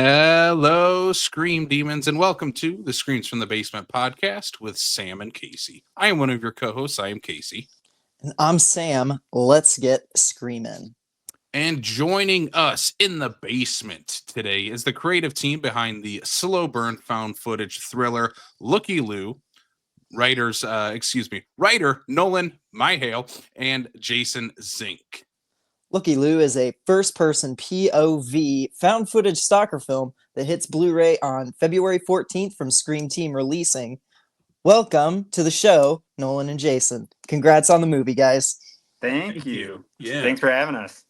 Hello, Scream Demons, and welcome to the Screams from the Basement podcast with Sam and Casey. I am one of your co-hosts. I am Casey. And I'm Sam. Let's get screaming. And joining us in the basement today is the creative team behind the slow burn found footage thriller Looky-loo, writer Nolan Mihail and Jason Zink. Looky-loo is a first-person POV found footage stalker film that hits Blu-ray on February 14th from Scream Team Releasing. Welcome to the show, Nolan and Jason. Congrats on the movie, guys. Thank you. Yeah. Thanks for having us.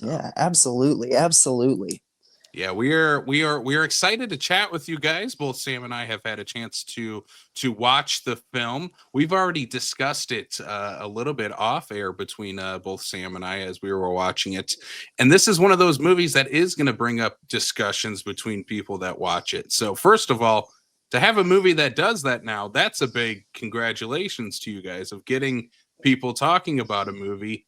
Yeah, absolutely. Yeah, we are excited to chat with you guys. Both Sam and I have had a chance to watch the film. We've already discussed it a little bit off air between both Sam and I as we were watching it. And this is one of those movies that is going to bring up discussions between people that watch it. So first of all, to have a movie that does that now, that's a big congratulations to you guys of getting people talking about a movie.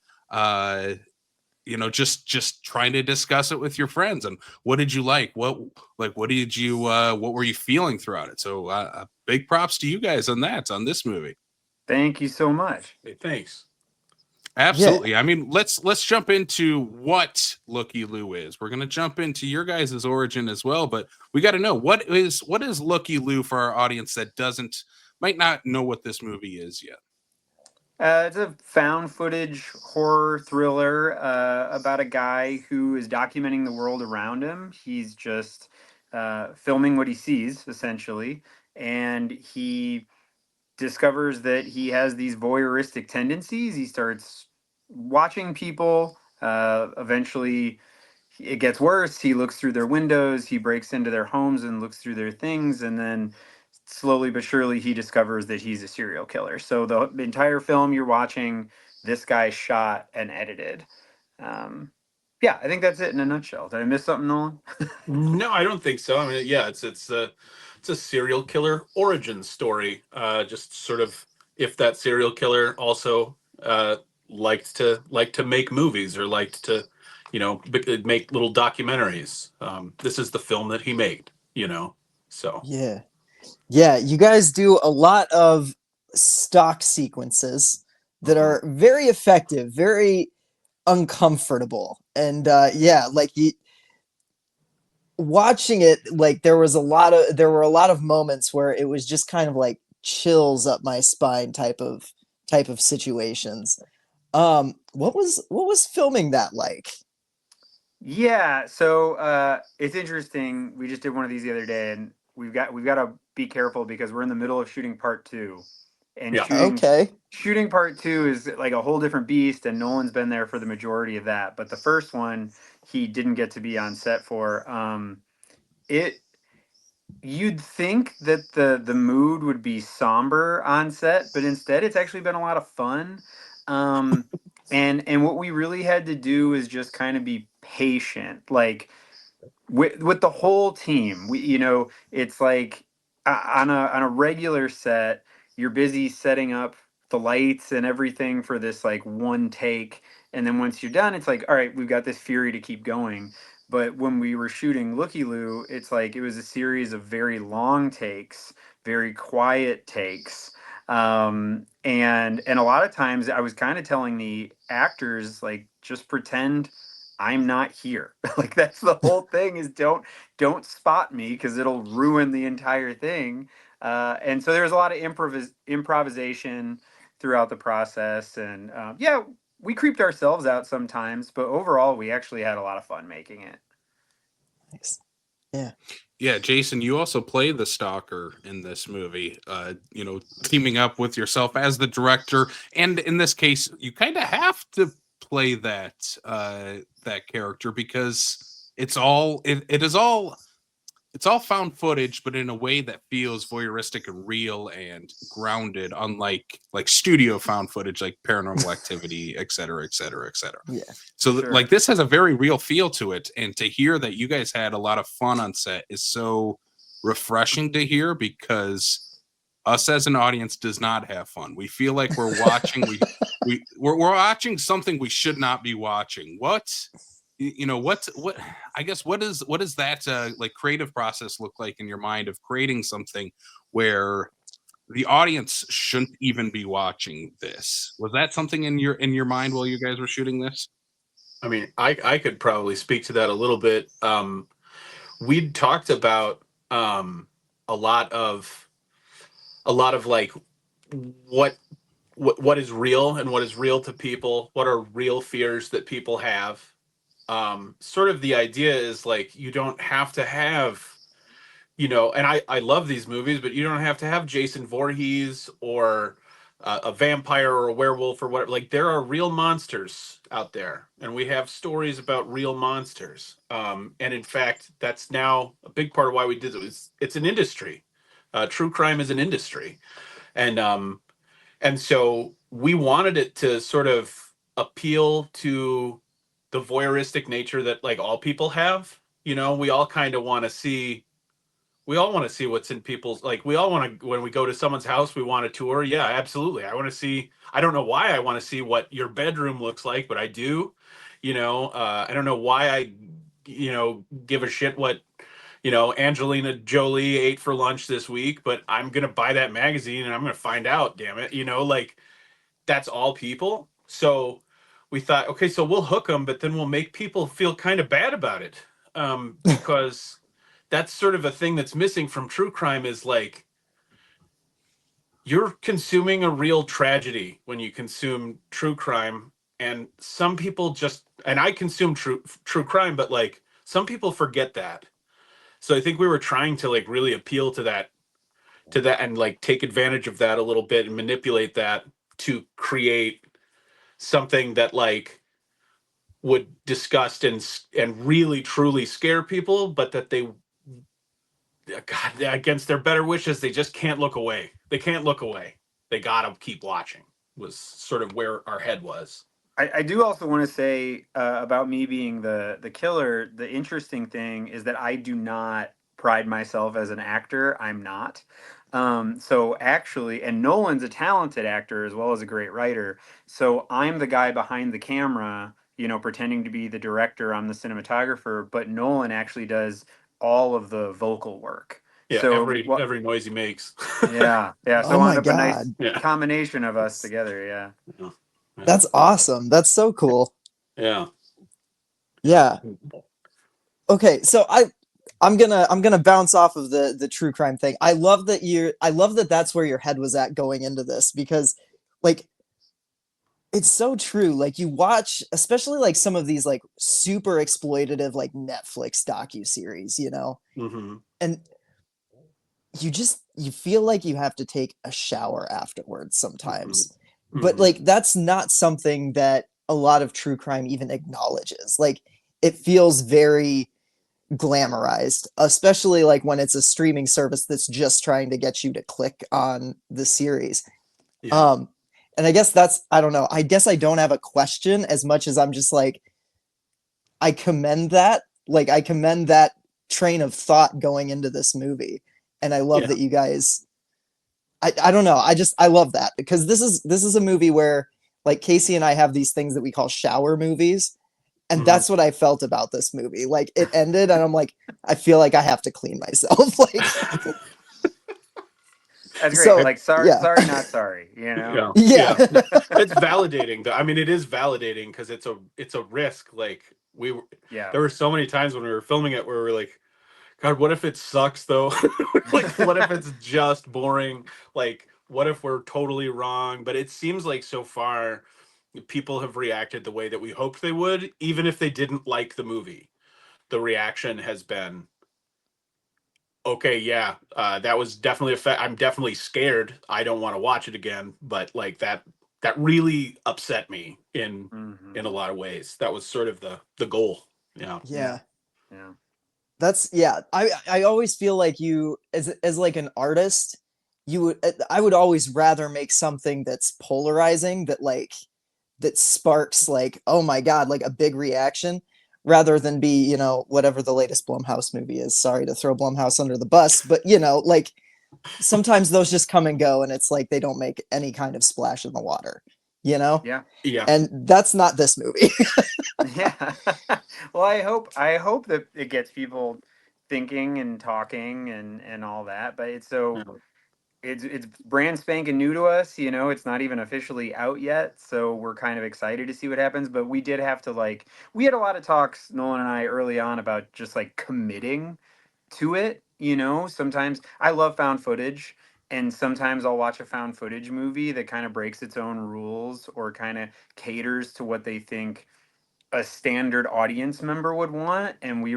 Just trying to discuss it with your friends. And what did you like? What were you feeling throughout it? So big props to you guys on this movie. Thank you so much. Hey, thanks. Absolutely. Yeah. I mean, let's jump into what Looky-loo is. We're going to jump into your guys' origin as well, but we got to know what is Looky-loo for our audience that might not know what this movie is yet. It's a found footage horror thriller about a guy who is documenting the world around him. He's just filming what he sees, essentially, and he discovers that he has these voyeuristic tendencies. He starts watching people. Eventually, it gets worse. He looks through their windows. He breaks into their homes and looks through their things, and then slowly but surely he discovers that he's a serial killer. So the entire film you're watching, this guy shot and edited. Yeah, I think that's it in a nutshell. Did I miss something, Nolan? No, I don't think so. I mean, yeah, it's a serial killer origin story. Just sort of if that serial killer also liked to make movies or liked to, make little documentaries. This is the film that he made. So Yeah, you guys do a lot of stock sequences that are very effective, very uncomfortable. And watching it, like there were a lot of moments where it was just kind of like chills up my spine type of situations. What was filming that like? Yeah, so it's interesting. We just did one of these the other day, and we've got to be careful because we're in the middle of shooting part 2, and shooting part 2 is like a whole different beast. And Nolan's been there for the majority of that, but the first one he didn't get to be on set for. You'd think that the mood would be somber on set, but instead it's actually been a lot of fun. And what we really had to do is just kind of be patient, like with the whole team. It's like on a regular set, you're busy setting up the lights and everything for this like one take, and then once you're done, it's like, all right, we've got this fury to keep going. But when we were shooting Looky-loo, it's like it was a series of very long takes, very quiet takes. And a lot of times I was kind of telling the actors, like, just pretend I'm not here. Like, that's the whole thing, is don't spot me because it'll ruin the entire thing. And so there's a lot of improvisation throughout the process. And yeah, we creeped ourselves out sometimes, but overall we actually had a lot of fun making it. Nice. Yeah. Yeah, Jason, you also play the stalker in this movie, teaming up with yourself as the director. And in this case, you kind of have to play that character because it is all found footage, but in a way that feels voyeuristic and real and grounded, unlike like studio found footage, like Paranormal Activity, et cetera, et cetera, et cetera. Yeah. So like this has a very real feel to it. And to hear that you guys had a lot of fun on set is so refreshing to hear, because us as an audience does not have fun. We feel like we're watching we're watching something we should not be watching. What you know, what I guess what does that like creative process look like in your mind of creating something where the audience shouldn't even be watching this? Was that something in your mind while you guys were shooting this? I mean, I could probably speak to that a little bit. We'd talked about a lot of like what what is real and what is real to people, what are real fears that people have. Sort of the idea is like you don't have to have, you know, and I love these movies, but you don't have to have Jason Voorhees or a vampire or a werewolf or whatever. Like there are real monsters out there, and we have stories about real monsters. And in fact, that's now a big part of why we did it. It's an industry. True crime is an industry, and so we wanted it to sort of appeal to the voyeuristic nature that like all people have. You know, we all kind of want to see, we all want to see what's in people's, like we all want to, when we go to someone's house we want a tour. Yeah, absolutely. I want to see, I don't know why I want to see what your bedroom looks like, but I do. You know, I don't know why I, you know, give a shit what, you know, Angelina Jolie ate for lunch this week, but I'm gonna buy that magazine and I'm gonna find out, damn it. You know, like that's all people. So we thought, okay, so we'll hook them, but then we'll make people feel kind of bad about it. Because that's sort of a thing that's missing from true crime is like you're consuming a real tragedy when you consume true crime. And some people just, and I consume true crime, but like some people forget that. So I think we were trying to like really appeal to that, and like take advantage of that a little bit and manipulate that to create something that like would disgust and really truly scare people, but that they, God, against their better wishes, they just can't look away. They can't look away. They gotta keep watching. Was sort of where our head was. I do also want to say about me being the killer. The interesting thing is that I do not pride myself as an actor. I'm not. So actually, and Nolan's a talented actor as well as a great writer. So I'm the guy behind the camera, you know, pretending to be the director. I'm the cinematographer, but Nolan actually does all of the vocal work. Yeah, So every noise he makes. yeah, yeah. So Oh my wound up a nice God. Yeah. combination of us together. Yeah. Yeah. That's awesome. That's so cool. Yeah. Yeah. Okay, so I'm gonna bounce off of the true crime thing. I love that that's where your head was at going into this because like it's so true. Like you watch especially like some of these like super exploitative like Netflix docu-series, you know? Mm-hmm. And you feel like you have to take a shower afterwards sometimes. Mm-hmm. But like that's not something that a lot of true crime even acknowledges. Like it feels very glamorized, especially like when it's a streaming service that's just trying to get you to click on the series. Yeah. And I guess that's, I don't know. I guess I don't have a question as much as I'm just like, I commend that. Like I commend that train of thought going into this movie. And I love Yeah. that you guys I don't know. I love that because this is a movie where like Casey and I have these things that we call shower movies. And Mhm. that's what I felt about this movie. Like it ended and I'm like, I feel like I have to clean myself. Like That's great. So, Like sorry, yeah. sorry, not sorry. You know. Yeah. Yeah. It's validating though. I mean, it is validating because it's a risk. Like Yeah. there were so many times when we were filming it where we were like, God, what if it sucks though? Like, what if it's just boring? Like, what if we're totally wrong? But it seems like so far people have reacted the way that we hoped they would, even if they didn't like the movie. The reaction has been, okay, yeah, that was definitely I'm definitely scared. I don't want to watch it again. But like that really upset me in a lot of ways. That was sort of the goal. Yeah. Yeah. Yeah. That's yeah. I always feel like you as like an artist, I would always rather make something that's polarizing that sparks like, oh my God, like a big reaction rather than be, you know, whatever the latest Blumhouse movie is. Sorry to throw Blumhouse under the bus, but you know, like sometimes those just come and go and it's like they don't make any kind of splash in the water. you know? Yeah. Yeah. And that's not this movie. Yeah. Well, I hope that it gets people thinking and talking and all that. But it's brand spanking new to us. It's not even officially out yet, so we're kind of excited to see what happens. But we did have to we had a lot of talks, Nolan and I, early on about just committing to it. Sometimes I love found footage, and sometimes I'll watch a found footage movie that kind of breaks its own rules or kind of caters to what they think a standard audience member would want. And we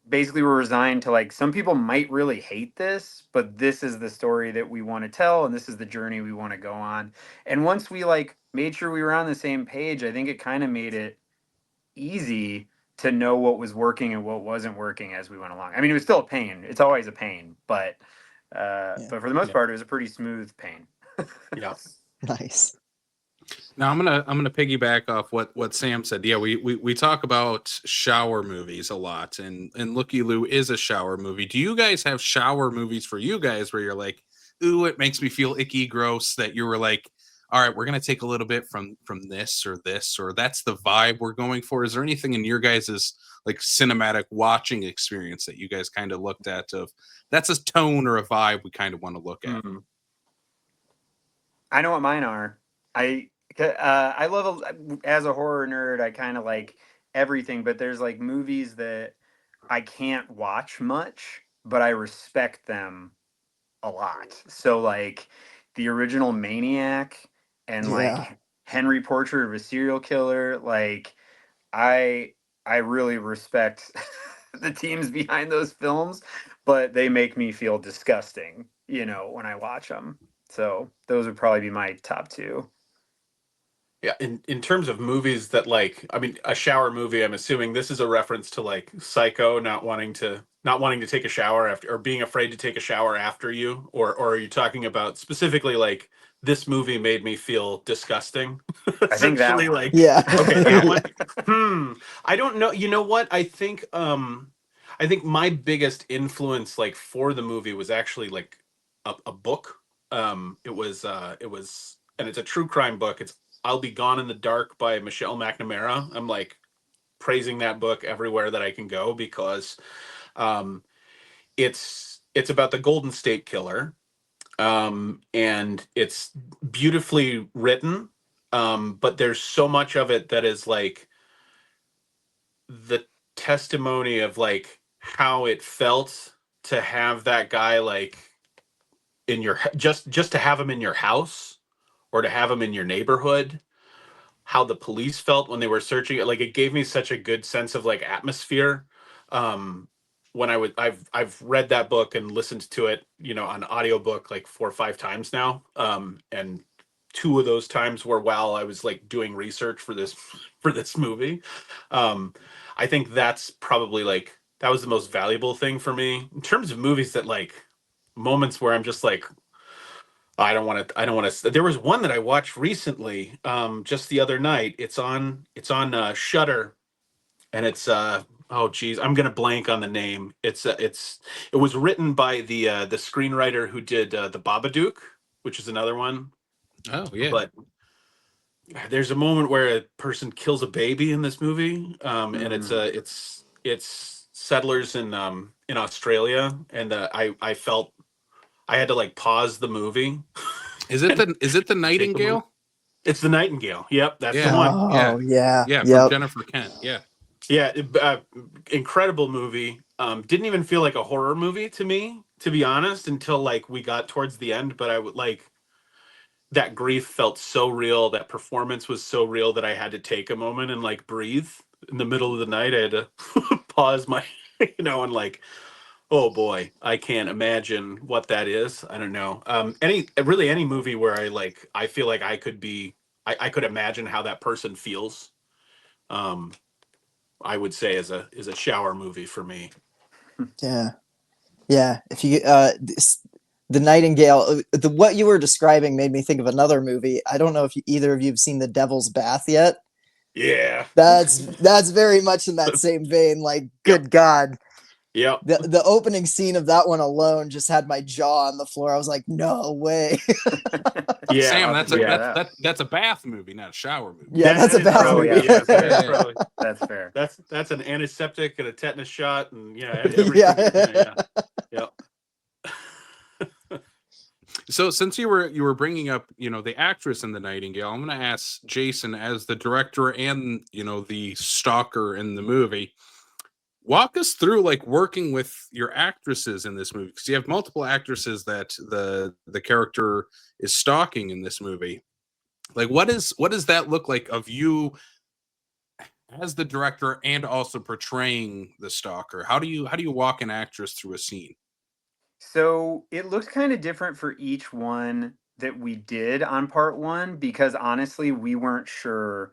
basically were resigned to some people might really hate this, but this is the story that we want to tell, and this is the journey we want to go on. And once we made sure we were on the same page, I think it kind of made it easy to know what was working and what wasn't working as we went along. I mean, it was still a pain. It's always a pain, but Yeah. but for the most Yeah. part, it was a pretty smooth pain. Yeah. Nice. Now I'm gonna piggyback off what Sam said. Yeah, we talk about shower movies a lot, and Looky-loo is a shower movie. Do you guys have shower movies for you guys where you're like, ooh, it makes me feel icky, gross, that you were like, all right, we're gonna take a little bit from this, or that's the vibe we're going for? Is there anything in your guys's cinematic watching experience that you guys kind of looked at of that's a tone or a vibe we kind of want to look at? Mhm. I know what mine are. I love as a horror nerd. I kind of like everything, but there's movies that I can't watch much, but I respect them a lot. So the original Maniac and Yeah. Henry Portrait of a Serial Killer. I I really respect the teams behind those films, but they make me feel disgusting, when I watch them. So those would probably be my top two. Yeah, in terms of movies that I mean, a shower movie, I'm assuming this is a reference to Psycho, not wanting to take a shower after, or being afraid to take a shower after you, or are you talking about specifically this movie made me feel disgusting? I think that Essentially, one. Yeah. okay, that one. I don't know. You know what? I think my biggest influence for the movie was actually a book. It was and it's a true crime book. It's I'll Be Gone in the Dark by Michelle McNamara. I'm praising that book everywhere that I can go because um, it's about the Golden State Killer, and it's beautifully written. But there's so much of it that is the testimony of how it felt to have that guy in your just to have him in your house or to have him in your neighborhood, how the police felt when they were searching it. It gave me such a good sense of atmosphere. When I've read that book and listened to it, on audiobook 4 or 5 times now. And two of those times were while I was doing research for this for this movie. I think that's probably that was the most valuable thing for me in terms of movies that moments where I'm just I don't want to. There was one that I watched recently, just the other night. It's on Shudder, and it's oh geez, I'm gonna blank on the name. It was written by the screenwriter who did the Babadook, which is another one. Oh yeah. But there's a moment where a person kills a baby in this movie, and it's settlers in Australia, and I felt I had to pause the movie. Is it the Take a moment. Nightingale? It's the Nightingale. Yep, that's the Yeah. one. Oh, yeah. Yeah, from Yep. Jennifer Kent. Yeah. Yeah, incredible movie. Didn't even feel like a horror movie to me, to be honest, until we got towards the end. But I would that grief felt so real. That performance was so real that I had to take a moment and breathe in the middle of the night. I had to pause my, and oh boy, I can't imagine what that is. I don't know. Any movie where I feel like I could imagine how that person feels. Um, I would say is a shower movie for me. Yeah. Yeah. If you the Nightingale, what you were describing made me think of another movie. I don't know if either of you have seen The Devil's Bath yet. Yeah. That's very much in that same vein. Good God. Yeah. The opening scene of that one alone just had my jaw on the floor. I was like, no way. Yeah. Sam, I'll have that's to a check that's that out. that's a bath movie, not a shower movie. Yeah, that's a is bath Oh, probably, movie. yeah, that's fair. that's Yeah. probably That's fair. that's an antiseptic and a tetanus shot and everything. Yeah. Yeah. So since you were bringing up, the actress in The Nightingale, I'm going to ask Jason, as the director and, the stalker in the movie, walk us through like working with your actresses in this movie, because you have multiple actresses that the character is stalking in this movie. Like what does that look like of you as the director and also portraying the stalker? How do you walk an actress through a scene? So it looks kind of different for each one that we did on part one because honestly, we weren't sure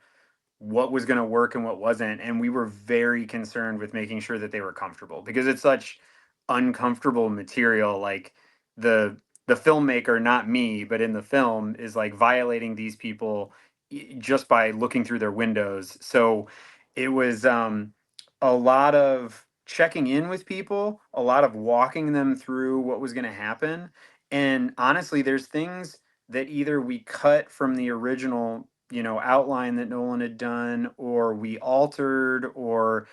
what was going to work and what wasn't. And we were very concerned with making sure that they were comfortable because it's such uncomfortable material. Like the filmmaker, not me, but in the film, is like violating these people just by looking through their windows. So it was a lot of checking in with people, a lot of walking them through what was going to happen. And honestly, there's things that either we cut from the original, outline that Nolan had done, or we altered, or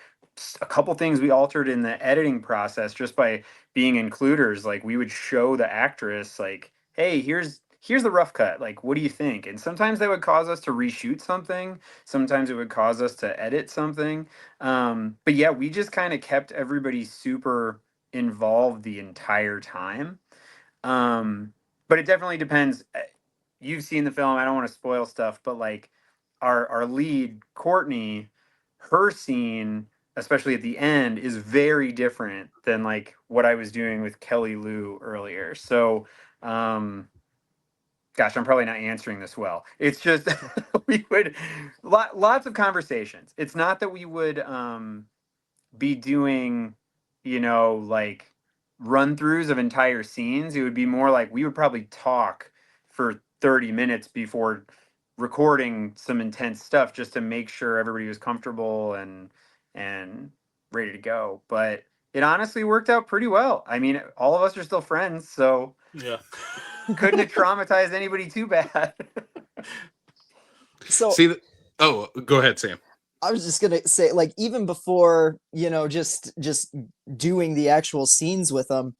a couple things we altered in the editing process just by being includers. Like we would show the actress, like, hey, here's the rough cut. Like, what do you think? And sometimes that would cause us to reshoot something. Sometimes it would cause us to edit something. But yeah, we just kind of kept everybody super involved the entire time. Um, but it definitely depends. You've seen the film. I don't want to spoil stuff, but like our lead, Courtney, her scene, especially at the end, is very different than like what I was doing with Kelly Lou earlier. So, gosh, I'm probably not answering this well. It's just we would lots of conversations. It's not that we would be doing, like run throughs of entire scenes. It would be more like we would probably talk for 30 minutes before recording some intense stuff just to make sure everybody was comfortable and ready to go. But it honestly worked out pretty well. I mean, all of us are still friends, so Yeah. couldn't have traumatized anybody too bad. So See, oh, go ahead, Sam. I was just gonna say, like, even before, just doing the actual scenes with them,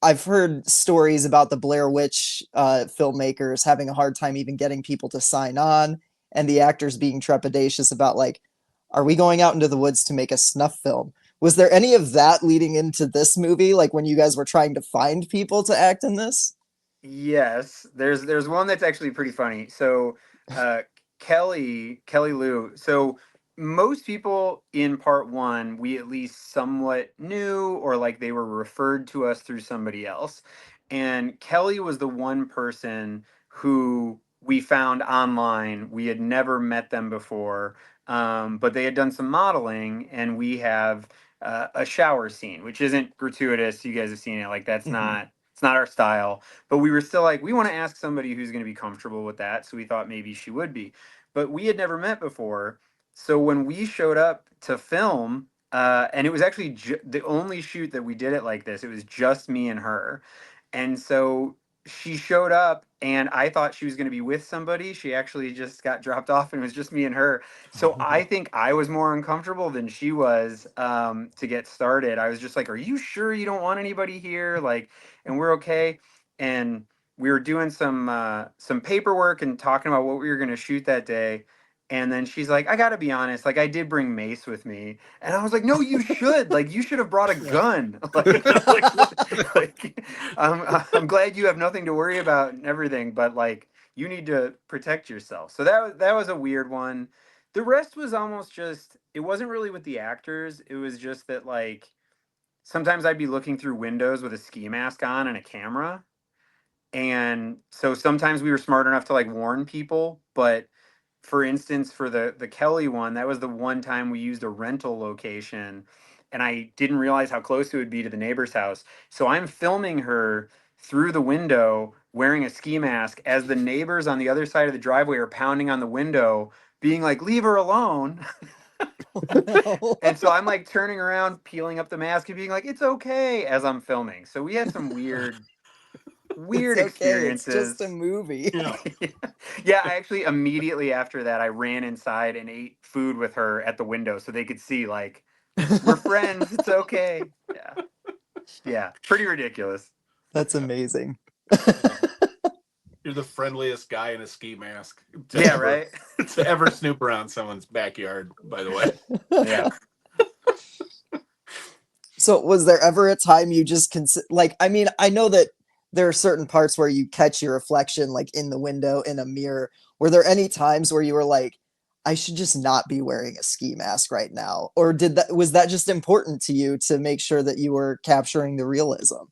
I've heard stories about the Blair Witch filmmakers having a hard time even getting people to sign on, and the actors being trepidatious about, like, are we going out into the woods to make a snuff film? Was there any of that leading into this movie, like when you guys were trying to find people to act in this? Yes, there's one that's actually pretty funny. So, uh, Kelly Lou. So most people in part one, we at least somewhat knew, or like they were referred to us through somebody else. And Kelly was the one person who we found online. We had never met them before, but they had done some modeling, and we have a shower scene, which isn't gratuitous. You guys have seen it. Like that's Mhm. not. It's not our style, but we were still like, we want to ask somebody who's going to be comfortable with that. So we thought maybe she would be, but we had never met before. So when we showed up to film, and it was actually the only shoot that we did it like this, it was just me and her. And so she showed up, and I thought she was going to be with somebody. She actually just got dropped off, and it was just me and her. So I think I was more uncomfortable than she was, to get started. I was just like, "Are you sure you don't want anybody here?" Like, and we're okay. And we were doing some paperwork and talking about what we were going to shoot that day. And then she's like, I gotta be honest, like I did bring mace with me. And I was like, no, you should. Like you should have brought a Yeah. gun. Like, I'm glad you have nothing to worry about and everything, but like you need to protect yourself. So that was a weird one. The rest was almost just, it wasn't really with the actors. It was just that like sometimes I'd be looking through windows with a ski mask on and a camera. And so sometimes we were smart enough to like warn people, but for instance, for the Kelly one, that was the one time we used a rental location, and I didn't realize how close it would be to the neighbor's house. So I'm filming her through the window wearing a ski mask as the neighbors on the other side of the driveway are pounding on the window, being like, "Leave her alone." No. And so I'm like turning around, peeling up the mask and being like, it's okay as I'm filming. So we had some It's weird okay. It's just a experiences. movie. Yeah. Yeah, I actually immediately after that I ran inside and ate food with her at the window so they could see like we're friends. It's okay. Yeah. Yeah. Pretty ridiculous. That's amazing. You're the friendliest guy in a ski mask Yeah, right? to ever snoop around someone's backyard, by the way. Yeah. So was there ever a time you just like, I mean, I know that there are certain parts where you catch your reflection like in the window in a mirror. Were there any times where you were like, I should just not be wearing a ski mask right now? Or was that just important to you to make sure that you were capturing the realism?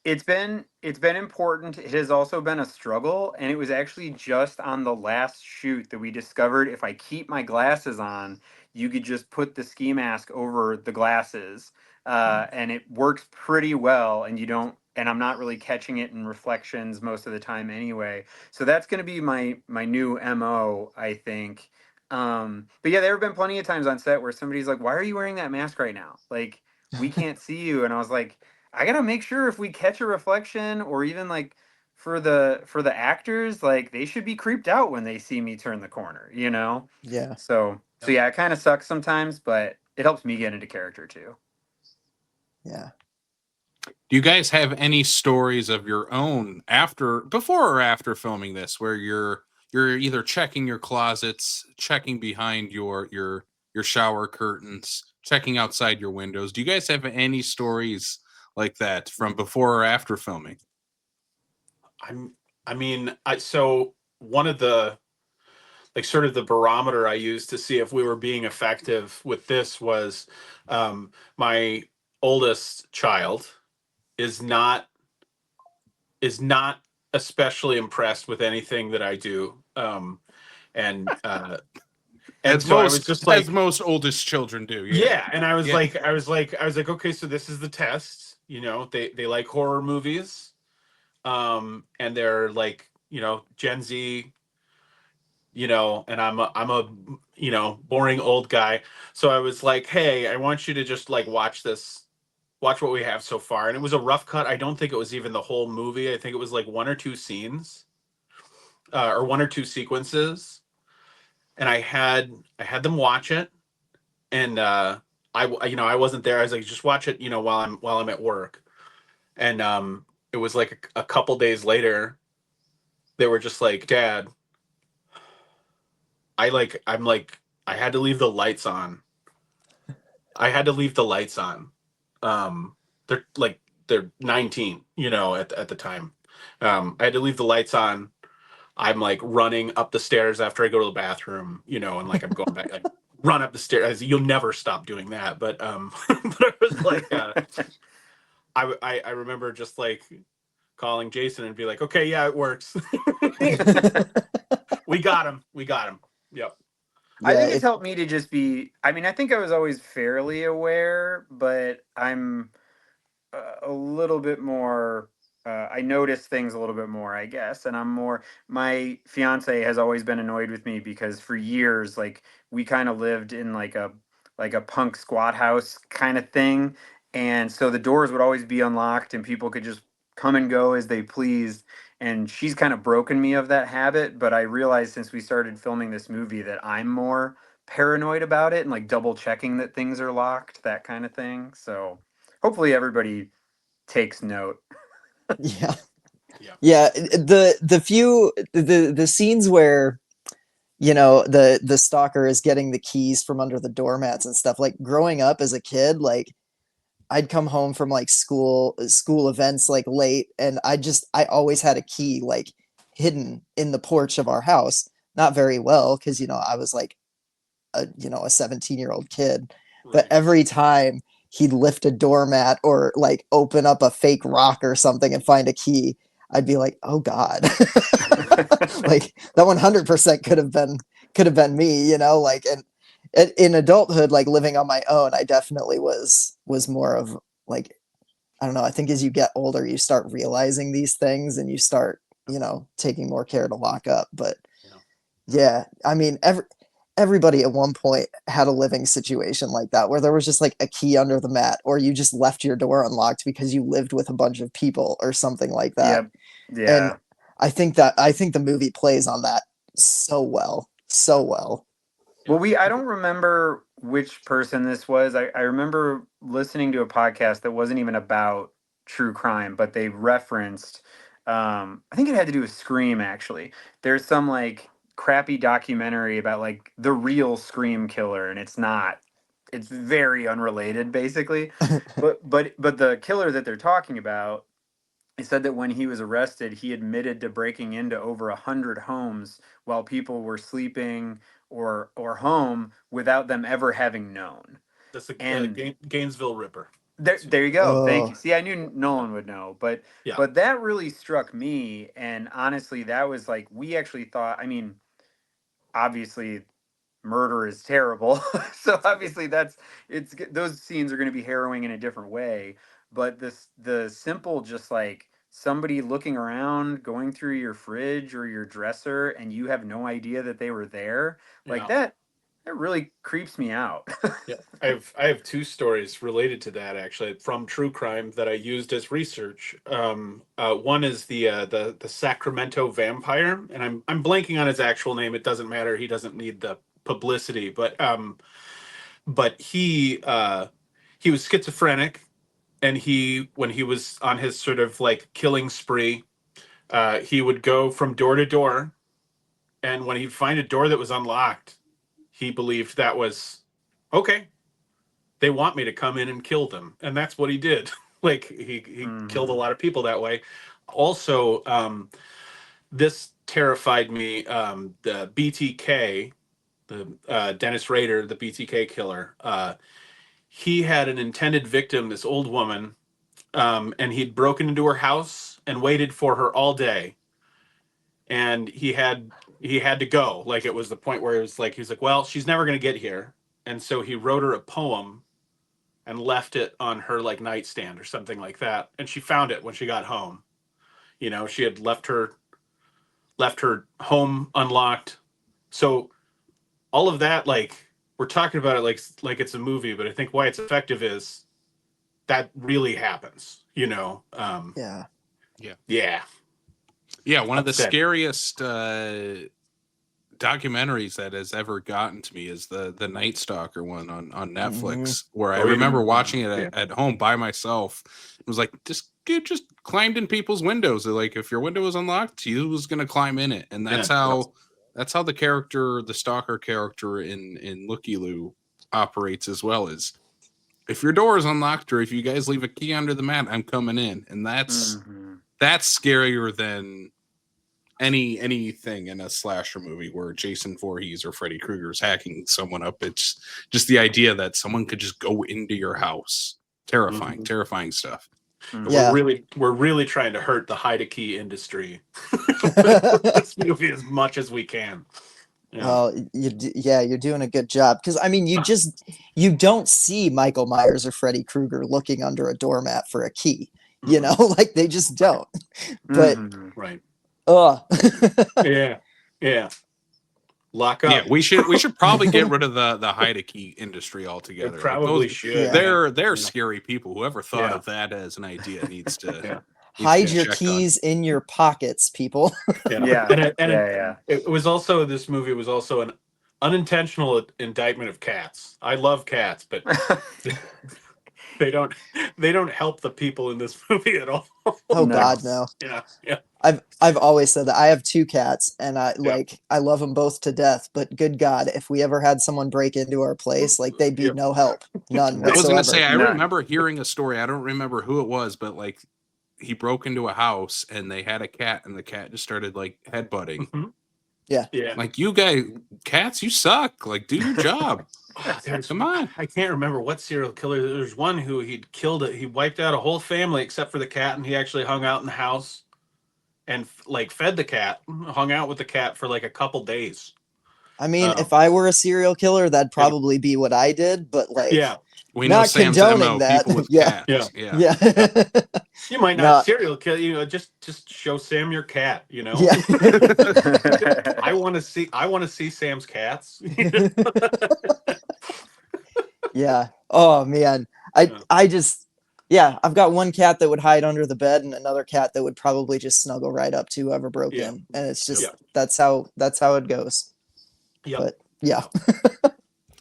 It's been important. It has also been a struggle, and it was actually just on the last shoot that we discovered if I keep my glasses on, you could just put the ski mask over the glasses, and it works pretty well. And you don't, and I'm not really catching it in reflections most of the time anyway. So that's going to be my new MO, I think. But yeah, there have been plenty of times on set where somebody's like, "Why are you wearing that mask right now? Like, we can't see you." And I was like, I gotta make sure if we catch a reflection or even like for the actors, like they should be creeped out when they see me turn the corner, you know? Yeah. So yeah, it kind of sucks sometimes, but it helps me get into character too. Yeah. Do you guys have any stories of your own before or after filming this where you're either checking your closets, checking behind your shower curtains, checking outside your windows? Do you guys have any stories like that from before or after filming? So one of the like sort of the barometer I used to see if we were being effective with this was my oldest child is not especially impressed with anything that I do. And As so I was just like, as most oldest children do. yeah. And I was Yeah. like, okay, so this is the test. You know, they like horror movies, and they're like, Gen Z, and I'm a boring old guy. So I was like, hey, I want you to just like watch what we have so far. And it was a rough cut. I don't think it was even the whole movie. I think it was like one or two scenes, or one or two sequences. And I had them watch it, and I wasn't there. I was like, just watch it, while I'm at work. And it was like a couple days later, they were just like, Dad, I had to leave the lights on. I had to leave the lights on. They're 19, at the time. I had to leave the lights on. I'm like running up the stairs after I go to the bathroom, and like I'm going back, like run up the stairs. You'll never stop doing that. But but I was like, I remember just like calling Jason and be like, okay, yeah, it works. We got him. Yep. I Yeah. think it's helped me to just be, I mean, I think I was always fairly aware, but I'm a little bit more I notice things a little bit more, I guess, and I'm more, my fiance has always been annoyed with me because for years like we kind of lived in like a punk squat house kind of thing, and so the doors would always be unlocked and people could just come and go as they pleased, and she's kind of broken me of that habit. But I realized since we started filming this movie that I'm more paranoid about it and like double checking that things are locked, that kind of thing. So hopefully everybody takes note. Yeah. Yeah. Yeah. The scenes where, the stalker is getting the keys from under the doormats and stuff, like growing up as a kid, like I'd come home from like school events like late, and I always had a key like hidden in the porch of our house. Not very well, because I was like a 17-year-old kid. But Right. every time he'd lift a doormat or like open up a fake rock or something and find a key, I'd be like, oh God. Like that 100% could have been me, like. And in adulthood, like living on my own, I definitely was more of like, I don't know, I think as you get older you start realizing these things and you start taking more care to lock up. But Yeah. yeah, I mean, everybody at one point had a living situation like that where there was just like a key under the mat, or you just left your door unlocked because you lived with a bunch of people or something like that. Yep. And Yeah. I think the movie plays on that so well. So well. Well, I don't remember which person this was. I remember listening to a podcast that wasn't even about true crime, but they referenced, I think it had to do with Scream, actually. There's some like crappy documentary about like the real Scream killer, and it's not. It's very unrelated, basically. But the killer that they're talking about, he said that when he was arrested, he admitted to breaking into over 100 homes while people were sleeping or home without them ever having known. That's the And Gainesville Ripper. there you go. Thank you. Oh, See, I knew Nolan would know, Yeah. but that really struck me. And honestly, that was like we actually thought. I mean, obviously murder is terrible. So obviously those scenes are going to be harrowing in a different way. But the simple just like somebody looking around, going through your fridge or your dresser, and you have no idea that they were there, like Yeah. that really creeps me out. Yeah, I have two stories related to that actually from true crime that I used as research. One is the Sacramento vampire, and I'm blanking on his actual name. It doesn't matter. He doesn't need the publicity, but he was schizophrenic, and when he was on his sort of like killing spree, he would go from door to door, and when he'd find a door that was unlocked, he believed that was okay, they want me to come in and kill them, and that's what he did. Like he killed a Hmm. lot of people that way. Also, this terrified me. The BTK, the Dennis Rader, the BTK killer. He had an intended victim, this old woman, and he'd broken into her house and waited for her all day. And he had to go. Like it was the point where it was like he's like, well, she's never going to get here, and so he wrote her a poem and left it on her like nightstand or something like that, and she found it when she got home. She had left her home unlocked. So all of that, like, we're talking about it like it's a movie, but I think why it's effective is that really happens. yeah. Yeah. Yeah, one of the Upsetting. scariest documentaries that has ever gotten to me is the Night Stalker one on Netflix, where I Oh, yeah. remember watching it Yeah. at home by myself. It was like this dude just climbed in people's windows. Like if your window was unlocked, he was gonna climb in it, and Yeah. that's how the character, the stalker character in Looky-loo operates as well. Is if your door is unlocked or if you guys leave a key under the mat, I'm coming in, and Hmm. that's scarier than anything in a slasher movie where Jason Voorhees or Freddy Krueger is hacking someone up. It's just the idea that someone could just go into your house. Terrifying, Mhm. terrifying stuff. We're Yeah. really trying to hurt the hide a key industry with this movie as much as we can. Yeah. Well, yeah, you're doing a good job because I mean, you don't see Michael Myers or Freddy Krueger looking under a doormat for a key, Mhm. like they just don't. But Hmm. Right. uh Yeah. Yeah. Lock Yeah, up. we should probably get rid of the hide a key industry They altogether. Like probably those, should. Yeah. Yeah. they're Yeah. scary people. Whoever thought Yeah. of that as an idea Yeah. needs to hide be your checked on. keys in your pockets, people. Yeah. Yeah. It was also, this movie was also an unintentional indictment of cats. I love cats, but Yeah. they don't they don't help the people in this movie at all. Oh No. God, no. Yeah. Yeah. I've always said that I have two cats and Yeah. I love them both to death, but good God, if we ever had someone break into our place, like they'd be Yep. no help, none I was gonna No. say whatsoever. I None. remember hearing a story. I don't remember who it was, but like he broke into a house and they had a cat, and the cat just started like headbutting. Mhm. Yeah. Yeah. Like, you guys, cats, you suck. Like, do your job. Oh, Come on. I can't remember what serial killer. There's one who he'd killed it. He wiped out a whole family except for the cat, and he actually hung out in the house and like fed the cat, hung out with the cat for like a couple days. I mean, Oh. if I were a serial killer, that'd probably be what I did. But like, Yeah. We know not Sam's condoning MO, that. people with Yeah. cats. Yeah. Yeah. You might not No. serial kill, just show Sam your cat, Yeah. I want to see Sam's cats. Yeah. Oh man. Yeah. I just yeah, I've got one cat that would hide under the bed and another cat that would probably just snuggle right up to whoever broke Yeah. in. And it's just Yeah. that's how it goes. Yep. But yeah.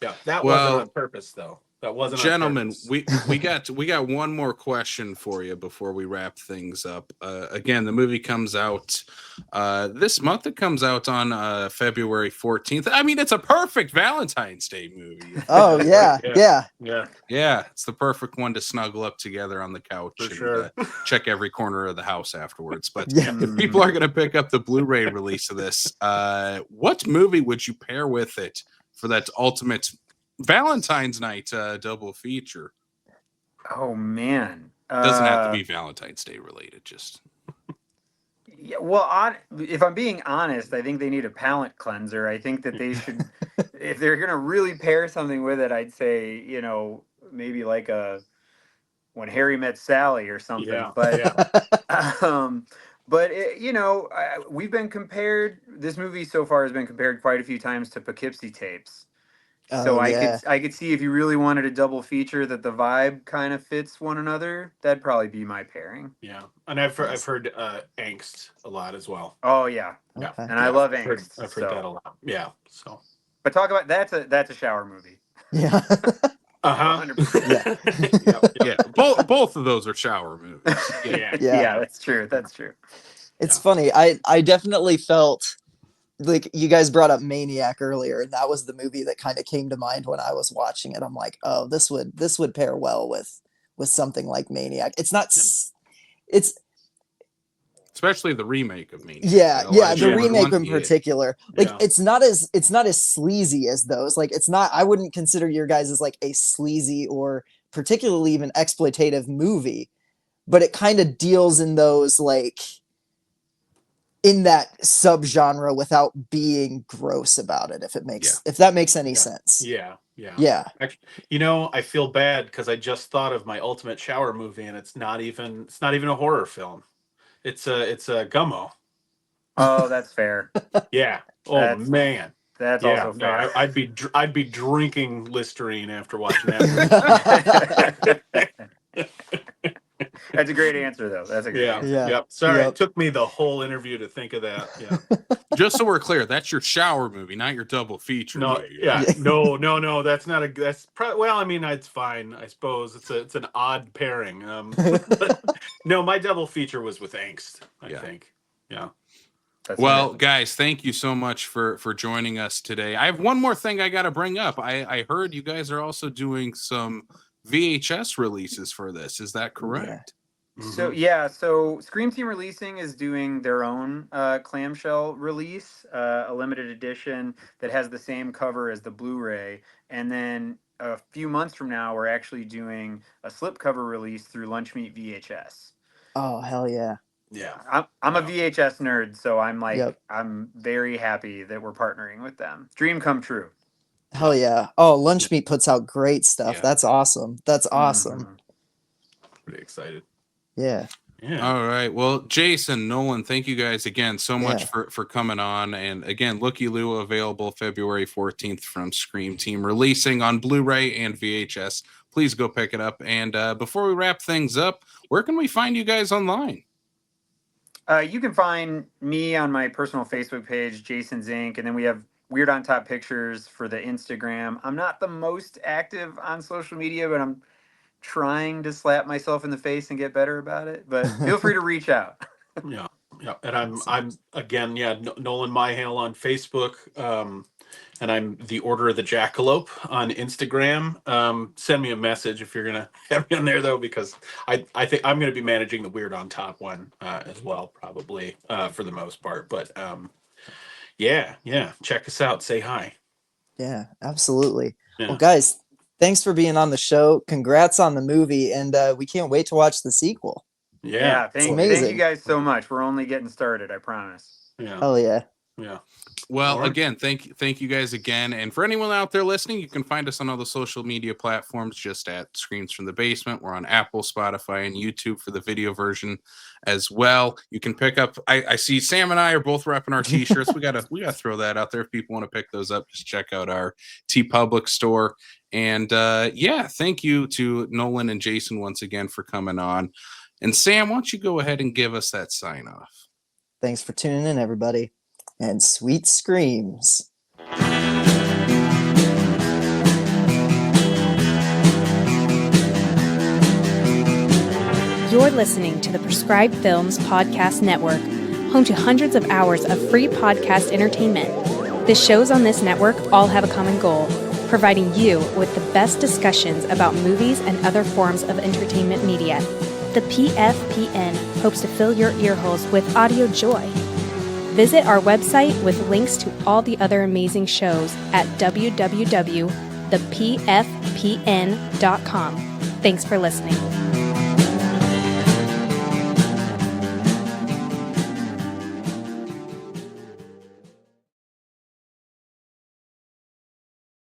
Yeah. That Well, wasn't on purpose though. That wasn't gentlemen, on purpose. we got one more question for you before we wrap things up. Again, the movie comes out this month. It comes out on February 14th. I mean, it's a perfect Valentine's Day movie. Oh yeah. Yeah. Yeah. Yeah, it's the perfect one to snuggle up together on the couch For and sure. check every corner of the house afterwards. But Yeah. if people are going to pick up the Blu-ray release of this, what movie would you pair with it for that ultimate Valentine's night double feature? Oh man. Doesn't have to be Valentine's Day related. Just Yeah, well, if I'm being honest, I think they need a palate cleanser. I think that they should, if they're gonna really pair something with it, I'd say, maybe like a When Harry Met Sally or something. Yeah. But Yeah. but we've been compared. This movie so far has been compared quite a few times to Poughkeepsie Tapes. So Oh, yeah. I could see if you really wanted a double feature that the vibe kind of fits one another, that'd probably be my pairing. Yeah. And I've heard Angst a lot as well. Oh yeah, Okay. and I love I've heard, Angst. I've heard that a lot. Yeah. So. But talk about that's a shower movie. Yeah. Uh-huh. 100%. yeah, both of those are shower movies. Yeah. Yeah, that's true. That's true. It's funny. I definitely felt like you guys brought up Maniac earlier, and that was the movie that kind of came to mind when I was watching it. I'm like, oh, this would pair well with something like Maniac. It's not. It's Especially the remake of Maniac. yeah, Elijah the Wood remake one. in Yeah. particular. Like Yeah. it's not as sleazy as those. Like it's not. I wouldn't consider your guys as like a sleazy or particularly even exploitative movie, but it kind of deals in those like in that subgenre without being gross about it. If that makes any sense. Yeah. Yeah. Actually, I feel bad because I just thought of my ultimate shower movie, and it's not even a horror film. It's a Gummo. Oh, that's fair. Yeah. Oh That's- man. That's Yeah. also No, fair. I'd be drinking Listerine after watching that. That's a great answer, though. That's a great Yeah. answer. Yeah. Yep. Sorry, Yep. it took me the whole interview to think of that. Yeah. Just so we're clear, that's your shower movie, not your double feature. No. movie. Yeah. No. That's not a. That's well. I mean, it's fine. I suppose it's an odd pairing. No, my double feature was with Angst. I think. Yeah. That's Well, amazing. guys, thank you so much for joining us today. I have one more thing I got to bring up. I heard you guys are also doing some VHS releases for this. Is that correct? So Scream Team Releasing is doing their own clamshell release, a limited edition that has the same cover as the Blu-ray, and then a few months from now, we're actually doing a slipcover release through Lunchmeat VHS. Oh hell yeah. Yeah. I'm a VHS nerd, so I'm like, Yep. I'm very happy that we're partnering with them. Dream come true. Hell yeah. Oh, Lunchmeat puts out great stuff. Yeah. That's awesome. That's awesome. Mhm. Pretty excited. Yeah. Yeah. All right. Well, Jason, Nolan, thank you guys again so much Yeah. for coming on. And again, Looky-loo available February 14th from Scream Team, releasing on Blu-ray and VHS. Please go pick it up. And before we wrap things up, where can we find you guys online? You can find me on my personal Facebook page, Jason Zink, and then we have Weird on Top Pictures for the Instagram. I'm not the most active on social media, but I'm trying to slap myself in the face and get better about it. But feel free to reach out. Yeah. And I'm again, Nolan Mihail on Facebook. And I'm the Order of the Jackalope on Instagram. Send me a message if you're gonna have me on there though, because I think I'm gonna be managing the Weird on Top one as well, probably for the most part. But yeah, check us out. Say hi. Yeah, absolutely. Yeah. Well, guys, thanks for being on the show. Congrats on the movie, and we can't wait to watch the sequel. Yeah. Thank amazing. you guys so much. We're only getting started, I promise. Yeah. Hell yeah. Yeah. Well, Lord. again, thank you guys again. And for anyone out there listening, you can find us on all the social media platforms just at Screams from the Basement. We're on Apple, Spotify, and YouTube for the video version as well. You can pick up, I see Sam and I are both repping our t-shirts. We gotta throw that out there. If people want to pick those up, just check out our TeePublic store. And yeah, thank you to Nolan and Jason once again for coming on. And Sam, why don't you go ahead and give us that sign off? Thanks for tuning in, everybody. And sweet screams. You're listening to the Prescribed Films Podcast Network, home to hundreds of hours of free podcast entertainment. The shows on this network all have a common goal, providing you with the best discussions about movies and other forms of entertainment media. The PFPN hopes to fill your earholes with audio joy. Visit our website with links to all the other amazing shows at www.thepfpn.com. Thanks for listening.